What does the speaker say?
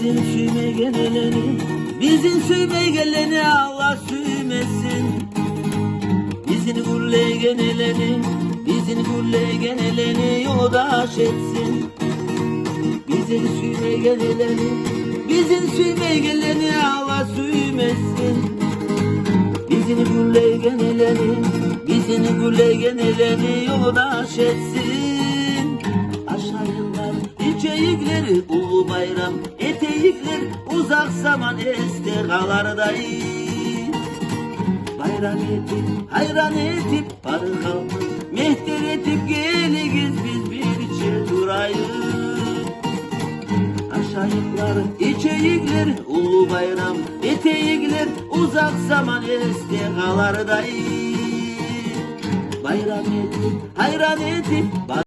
Bizim süyme geleni, bizim süyme geleni Allah süymesin. Bizim gulle geneleni, bizim gulle geneleni yoldaş etsin. Bizim süyme geleni, bizim süyme geleni Allah süymesin. Bizim gulle geneleni, bizim gulle geneleni yoldaş etsin. Aşağılar içeyikleri ulu bayram, eteyikler uzak zaman estekalardayım. Bayram etip, hayran etip, barı kalkıp, mehter etip geligiz biz birçe durayım. Aşağılar içeyikler ulu bayram, eteyikler uzak zaman estekalardayım. Bayram etip, hayran etip,